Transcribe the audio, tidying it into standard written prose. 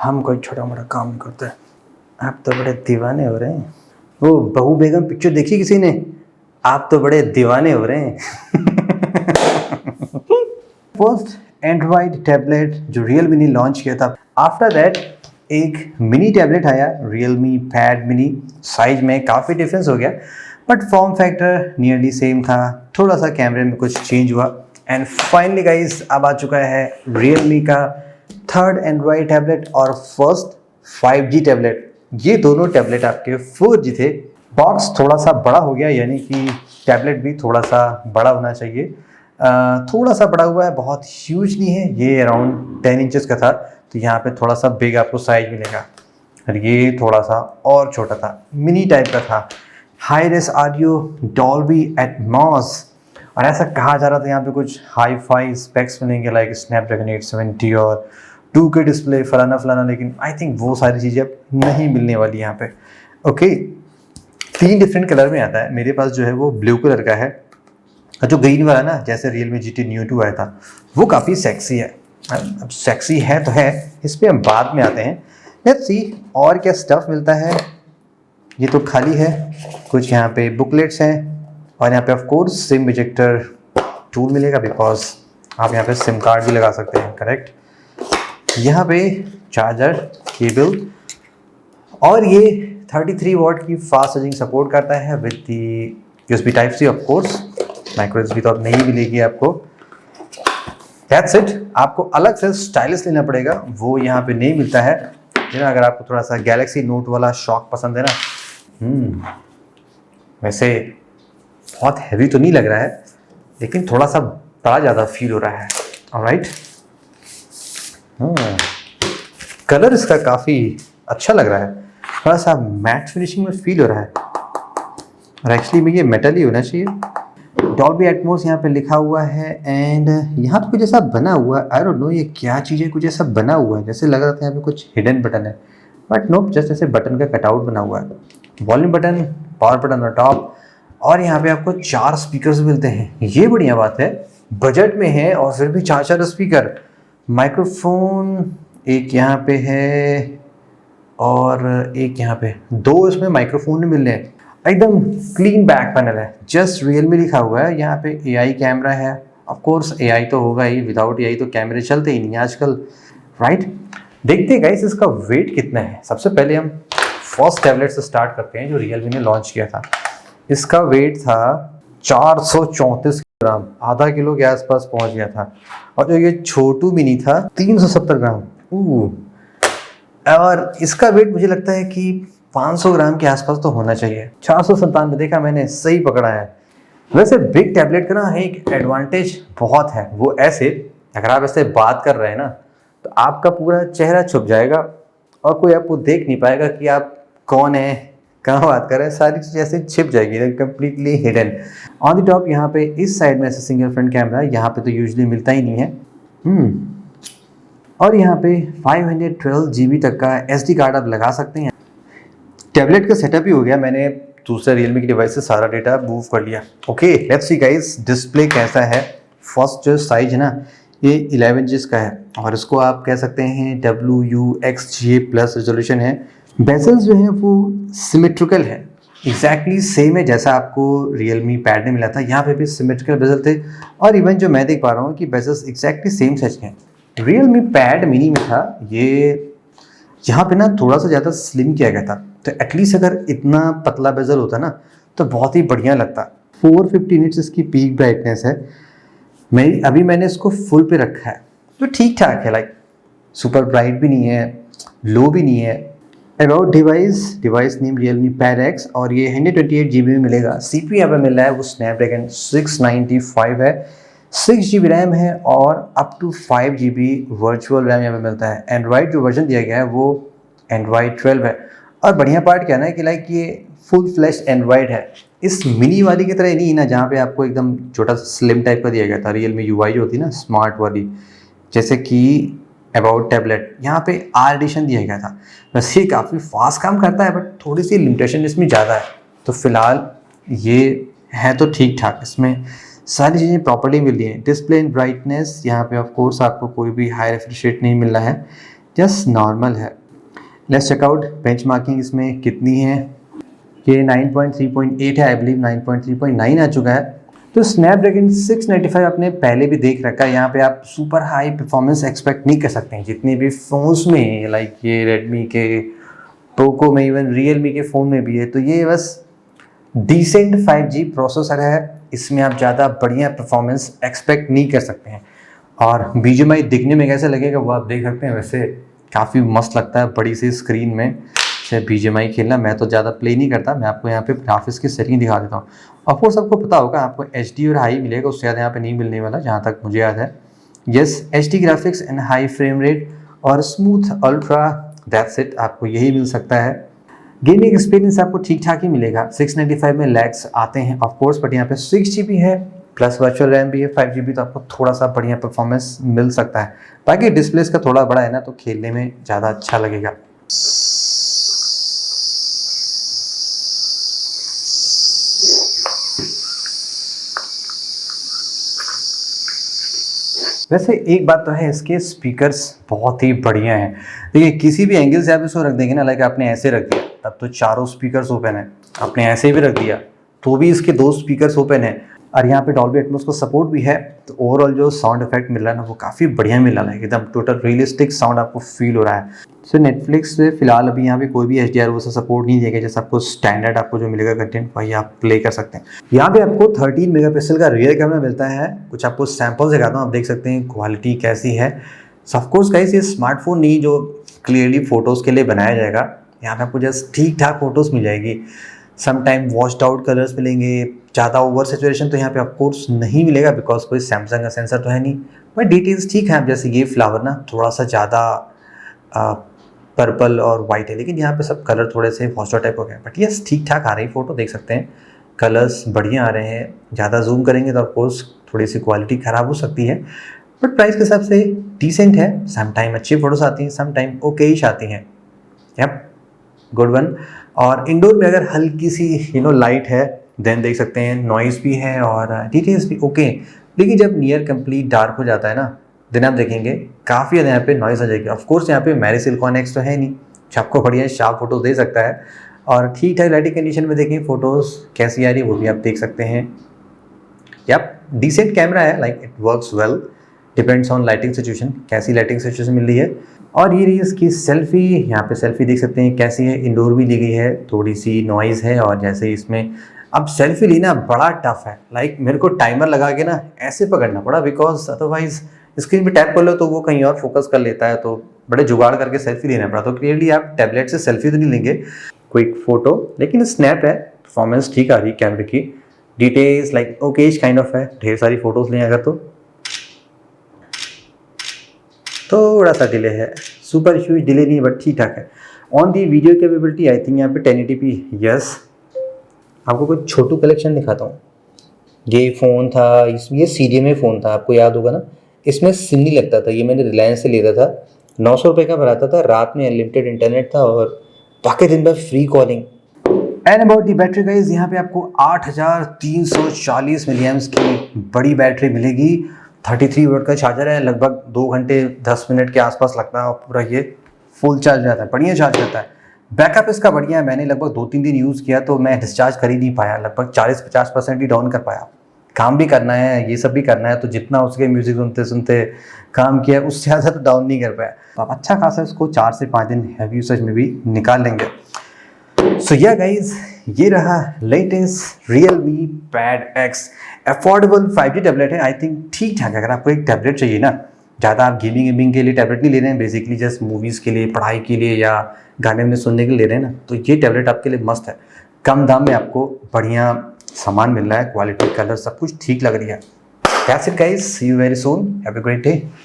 हम कोई छोटा मोटा काम नहीं करते। आप तो बड़े दीवाने हो रहे हैं। वो बहू बेगम पिक्चर देखी किसी ने? आप तो बड़े दीवाने हो रहे हैं। फर्स्ट एंड्रॉइड टैबलेट जो रियलमी ने लॉन्च किया था, आफ्टर दैट एक मिनी टैबलेट आया, रियलमी पैड मिनी। साइज में काफ़ी डिफरेंस हो गया but form factor nearly same था, थोड़ा सा कैमरे में कुछ चेंज हुआ। एंड फाइनली गाइस अब आ चुका है रियलमी का थर्ड एंड्रॉइड टैबलेट और फर्स्ट 5G टैबलेट। ये दोनों टैबलेट आपके 4G थे। बॉक्स थोड़ा सा बड़ा हो गया, यानी कि टैबलेट भी थोड़ा सा बड़ा होना चाहिए। थोड़ा सा बड़ा हुआ है, बहुत ह्यूज नहीं है। ये अराउंड 10 इंचेस का था, तो यहाँ पे थोड़ा सा बिग आपको साइज मिलेगा। और ये थोड़ा सा और छोटा था, मिनी टाइप का था। High race audio, Dolby Atmos, और ऐसा कहा जा रहा था यहाँ पे कुछ हाई फाई स्पेक्स मिलेंगे लाइक स्नैपड्रैगन 870 और 2K डिस्प्ले फलाना फलाना, लेकिन आई थिंक वो सारी चीज़ें अब नहीं मिलने वाली यहाँ पे। ओके, 3 डिफरेंट कलर में आता है। मेरे पास जो है वो ब्लू कलर का है, और जो ग्रीन वाला ना, जैसे Realme GT Neo 2 आया था, वो काफ़ी सेक्सी है। अब सेक्सी है तो है, इस पर हम बाद में आते हैं। लेट्स सी और क्या स्टफ़ मिलता है। ये तो खाली है, कुछ यहाँ पे बुकलेट्स हैं, और यहाँ पे of course SIM ejector tool मिलेगा, बिकॉज आप यहाँ पे सिम कार्ड भी लगा सकते हैं, करेक्ट। यहाँ पे चार्जर केबल, और ये 33 वॉट की फास्ट चार्जिंग सपोर्ट करता है with the USB Type-C of course. Micro USB तो अब नहीं मिलेगी आपको। That's it. आपको अलग से स्टाइलिश लेना पड़ेगा, वो यहाँ पे नहीं मिलता है। अगर आपको थोड़ा सा गैलेक्सी नोट वाला शॉक पसंद है ना, वैसे बहुत हैवी तो नहीं लग रहा है, लेकिन थोड़ा सा बड़ा ज़्यादा फील हो रहा है। ऑलराइट, कलर इसका काफ़ी अच्छा लग रहा है, थोड़ा सा मैट फिनिशिंग में फील हो रहा है, और एक्चुअली में ये मेटल ही होना चाहिए। डॉल्बी एटमॉस यहाँ पे लिखा हुआ है, एंड यहाँ पे कुछ ऐसा बना हुआ है, आई डोंट नो ये क्या चीज़ है, कुछ ऐसा बना हुआ है जैसे लग रहा था यहाँ पे कुछ हिडन बटन है, बट नो, जस्ट ऐसे बटन का कटआउट बना हुआ है। Volume button, power button on top, और यहाँ पे आपको 4 स्पीकर्स मिलते हैं। ये बढ़िया बात है, बजट में है और फिर भी 4 स्पीकर। माइक्रोफोन एक यहाँ पे है, और एक यहाँ पे, 2 इसमें माइक्रोफोन मिल रहे हैं। एकदम क्लीन बैक पैनल है, जस्ट रियलमी लिखा हुआ है। यहाँ पे AI कैमरा है, ऑफ कोर्स AI तो होगा ही, विदाउट AI तो कैमरे चलते ही नहीं आजकल, राइट। देखते हैं गाइस इसका वेट कितना है। सबसे पहले हम फर्स्ट टैबलेट से स्टार्ट करते हैं जो रियलमी ने लॉन्च किया था। इसका वेट था 434 ग्राम, आधा किलो के आसपास पहुंच गया था। और जो ये छोटू मिनी था 370 ग्राम। और इसका वेट मुझे लगता है कि 500 ग्राम के आसपास तो होना चाहिए। 497 देखा मैंने, सही पकड़ा है। वैसे बिग टैबलेट का ना एक एडवांटेज बहुत है, वो ऐसे, अगर आप ऐसे बात कर रहे हैं ना, तो आपका पूरा चेहरा छुप जाएगा और कोई आपको देख नहीं पाएगा कि आप कौन है, कहाँ बात कर रहे हैं, सारी चीज़ें ऐसे छिप जाएगी, completely hidden. On the top यहाँ पे इस साइड में ऐसे सिंगल फ्रंट कैमरा है, यहाँ पे तो यूजुअली मिलता ही नहीं है। और यहाँ पे 512 GB तक का SD कार्ड आप लगा सकते हैं। टैबलेट का सेटअप ही हो गया, मैंने दूसरे रियलमी की डिवाइस से सारा डेटा मूव कर लिया। Okay, let's see guys display कैसा है। फर्स्ट जो साइज है ना, ये 11 इंचेस का है, और इसको आप कह सकते हैं WUXGA प्लस रेजोल्यूशन है। बेजल्स जो है वो सिमेट्रिकल है, एग्जैक्टली सेम है जैसा आपको रियलमी पैड में मिला था। यहाँ पे भी सिमेट्रिकल बेजल थे, और इवन जो मैं देख पा रहा हूँ कि बेजल्स एग्जैक्टली सेम साइज के हैं। रियलमी पैड मिनी में था ये, यहाँ पे ना थोड़ा सा ज़्यादा स्लिम किया गया था, तो एटलीस्ट अगर इतना पतला बेजल होता ना तो बहुत ही बढ़िया लगता। 450 निट्स इसकी पीक ब्राइटनेस है। मैंने इसको फुल पे रखा है, तो ठीक ठाक है, लाइक सुपर ब्राइट भी नहीं है, लो भी नहीं है। About device name Realme pad X, और ये 128 GB में मिलेगा। CPU यहाँ पे मिल रहा है वो स्नैपड्रैगन 695 है, 6 GB रैम है, और up to 5 GB virtual RAM यहाँ पे मिलता है। एंड्रॉइड जो वर्जन दिया गया है वो एंड्रॉइड 12 है, और बढ़िया पार्ट क्या है ना कि लाइक ये फुल फ्लैश एंड्रॉइड है। इस मिनी वाली की तरह नहीं ना, जहाँ पे आपको एकदम छोटा स्लिम टाइप का दिया गया था। रियलमी UI जो होती है ना स्मार्ट वाली, जैसे कि अबाउट टैबलेट, यहाँ पे R एडिशन दिया गया था। वैसे ये काफ़ी फास्ट काम करता है, बट थोड़ी सी लिमिटेशन इसमें ज़्यादा है। तो फिलहाल ये है तो ठीक ठाक, इसमें सारी चीज़ें प्रॉपर्ली मिल रही हैं। डिस्प्ले एंड ब्राइटनेस यहाँ पे ऑफ कोर्स आपको कोई भी हाई रेफ्रिजरेट नहीं मिल रहा है। जस्ट नॉर्मल है। लेट्स चेकआउट बेंचमार्किंग इसमें कितनी है। ये 9.3.8 है, आई बिलीव 9.3.9 आ चुका है। तो स्नैपड्रैगन 695 आपने पहले भी देख रखा है। यहाँ पे आप सुपर हाई परफॉर्मेंस एक्सपेक्ट नहीं कर सकते हैं जितने भी फ़ोन्स में, लाइक ये रेडमी के, पोको में, इवन रियलमी के फ़ोन में भी है। तो ये बस डिसेंट 5G प्रोसेसर है, इसमें आप ज़्यादा बढ़िया परफॉर्मेंस एक्सपेक्ट नहीं कर सकते हैं। और BGMI दिखने में कैसे लगेगा वो आप देख सकते हैं। वैसे काफ़ी मस्त लगता है बड़ी सी स्क्रीन में से BGMI खेलना। मैं तो ज़्यादा प्ले नहीं करता, मैं आपको यहाँ पे ग्राफिक्स की सेटिंग दिखा देता हूँ। ऑफकोर्स आपको पता होगा आपको HD और हाई मिलेगा, उससे ज़्यादा यहाँ पे नहीं मिलने वाला जहाँ तक मुझे याद है। Yes, HD graphics and high frame rate और स्मूथ अल्ट्रा, दैट्स इट, आपको यही मिल सकता है। गेमिंग एक्सपीरियंस आपको ठीक ठाक ही मिलेगा। 695 में लैग्स आते हैं ऑफकोर्स, बट यहाँ पे 6GB है प्लस वर्चुअल रैम भी है 5GB, तो आपको थोड़ा सा बढ़िया परफॉर्मेंस मिल सकता है। बाकी डिस्प्ले का थोड़ा बड़ा है ना, तो खेलने में ज़्यादा अच्छा लगेगा। वैसे एक बात तो है, इसके स्पीकर्स बहुत ही बढ़िया हैं। देखिए किसी भी एंगल से आप इसको रख देंगे ना, लाइक आपने ऐसे रख दिया तब तो चारों स्पीकर्स ओपन है, आपने ऐसे भी रख दिया तो भी इसके 2 स्पीकर्स ओपन है। और यहाँ पे डॉल्बी एटमॉस को सपोर्ट भी है, तो ओवरऑल जो साउंड इफेक्ट मिल रहा है ना वो काफ़ी बढ़िया मिल रहा है, एकदम टोटल रियलिस्टिक साउंड आपको फील हो रहा है। सो नेटफ्लिक्स से फिलहाल अभी यहाँ पे कोई भी HDR वो सपोर्ट नहीं देगा, जैसे आपको स्टैंडर्ड आपको जो मिलेगा कंटेंट वही आप प्ले कर सकते हैं। यहाँ पे आपको 13 मेगापिक्सल का रियर कैमरा मिलता है। कुछ आपको सैम्पल्स दिखाता हूँ, आप देख सकते हैं क्वालिटी कैसी है। ऑफकोर्स गाइस ये स्मार्टफोन नहीं जो क्लियरली फोटोज़ के लिए बनाया जाएगा, यहाँ पे आपको जस्ट ठीक ठाक फोटोज़ मिल जाएगी। समटाइम वॉश्ड आउट कलर्स मिलेंगे, ज़्यादा ओवर सेचुरेशन तो यहाँ पे ऑफकोर्स नहीं मिलेगा बिकॉज कोई सैमसंग का सेंसर तो है नहीं, बट डिटेल्स ठीक है। जैसे ये फ्लावर ना थोड़ा सा ज़्यादा पर्पल और वाइट है, लेकिन यहाँ पे सब कलर थोड़े से वॉश्ड टाइप हो गए, बट यस ठीक ठाक आ रही फोटो, देख सकते हैं कलर्स बढ़िया आ रहे हैं। ज़्यादा जूम करेंगे तो ऑफकोर्स थोड़ी सी क्वालिटी ख़राब हो सकती है, बट प्राइस के हिसाब से डिसेंट है। सम टाइम अच्छी फोटोज आती हैं, सम टाइम ओकेइश आती हैं। Yup, good one. और इंडोर में अगर हल्की सी लाइट है देन देख सकते हैं नॉइज़ भी है और डिटेल्स भी ओके। लेकिन जब नियर कंप्लीट डार्क हो जाता है ना, देन आप देखेंगे काफ़ी ज़्यादा यहाँ पे नॉइज़ आ जाएगी। ऑफकोर्स यहाँ पे मेरी सिलिकॉन एक्स तो है नहीं जो आपको बढ़िया शार्प फोटोज दे सकता है, और ठीक ठाक लाइटिंग कंडीशन में देखें फोटोज़ कैसी आ रही है वो भी आप देख सकते हैं। यप, डिसेंट कैमरा है, like it works well, depends on lighting situation, कैसी लाइटिंग सिचुएशन मिल रही है। और ये रही इसकी सेल्फी, यहाँ पे सेल्फी देख सकते हैं कैसी है, इंडोर भी ली गई है, थोड़ी सी नॉइज़ है। और जैसे इसमें अब सेल्फी लेना बड़ा टफ है, लाइक मेरे को टाइमर लगा के ना ऐसे पकड़ना पड़ा, बिकॉज अदरवाइज स्क्रीन पे टैप कर लो तो वो कहीं और फोकस कर लेता है, तो बड़े जुगाड़ करके सेल्फी लेना पड़ा। तो क्लियरली आप टैबलेट से सेल्फी तो नहीं लेंगे, क्विक फोटो, लेकिन स्नैप है, परफॉर्मेंस ठीक आ रही है कैमरे की, details like okays kind of है। ढेर सारी फोटोज लें अगर तो थोड़ा सा डिले है, सुपर ह्यूज डिले नहीं बट ठीक ठाक है। On the video capability I think यहाँ पे 1080p, यस। आपको कुछ छोटू कलेक्शन दिखाता हूँ। ये फ़ोन था, ये CDMA फ़ोन था, आपको याद होगा ना, इसमें सिम नहीं लगता था। ये मैंने रिलायंस से लेता था, 900 रुपये का भराता था, रात में अनलिमिटेड इंटरनेट था और बाकी दिन भर free calling. And about the battery guys, यहाँ पे आपको 8340 मिलीएम्स की बड़ी बैटरी मिलेगी। 33 वाट का चार्जर है, लगभग 2 घंटे 10 मिनट के आसपास लगता है और पूरा ये फुल चार्ज रहता है, बढ़िया चार्ज रहता है। बैकअप इसका बढ़िया है, मैंने लगभग 2-3 दिन यूज़ किया तो मैं डिस्चार्ज कर ही नहीं पाया, लगभग 40-50% ही डाउन कर पाया। काम भी करना है, ये सब भी करना है, तो जितना उसके म्यूज़िक सुनते सुनते काम किया उससे ज़्यादा तो डाउन नहीं कर पाया। तो आप अच्छा खासा इसको 4 से 5 दिन हैवी यूसेज में भी निकाल लेंगे। सो या गाइज, ये रहा latest Realme Pad X affordable 5G tablet है। आई थिंक ठीक ठाक है। अगर आपको एक टैबलेट चाहिए ना, ज़्यादा आप गेमिंग के लिए टैबलेट नहीं ले रहे हैं, बेसिकली जस्ट मूवीज़ के लिए, पढ़ाई के लिए या गाने में सुनने के लिए ले रहे हैं ना, तो ये टैबलेट आपके लिए मस्त है। कम दाम में आपको बढ़िया सामान मिल रहा है, क्वालिटी, कलर सब कुछ ठीक लग रही है। That's it guys, see you very soon, have a great day.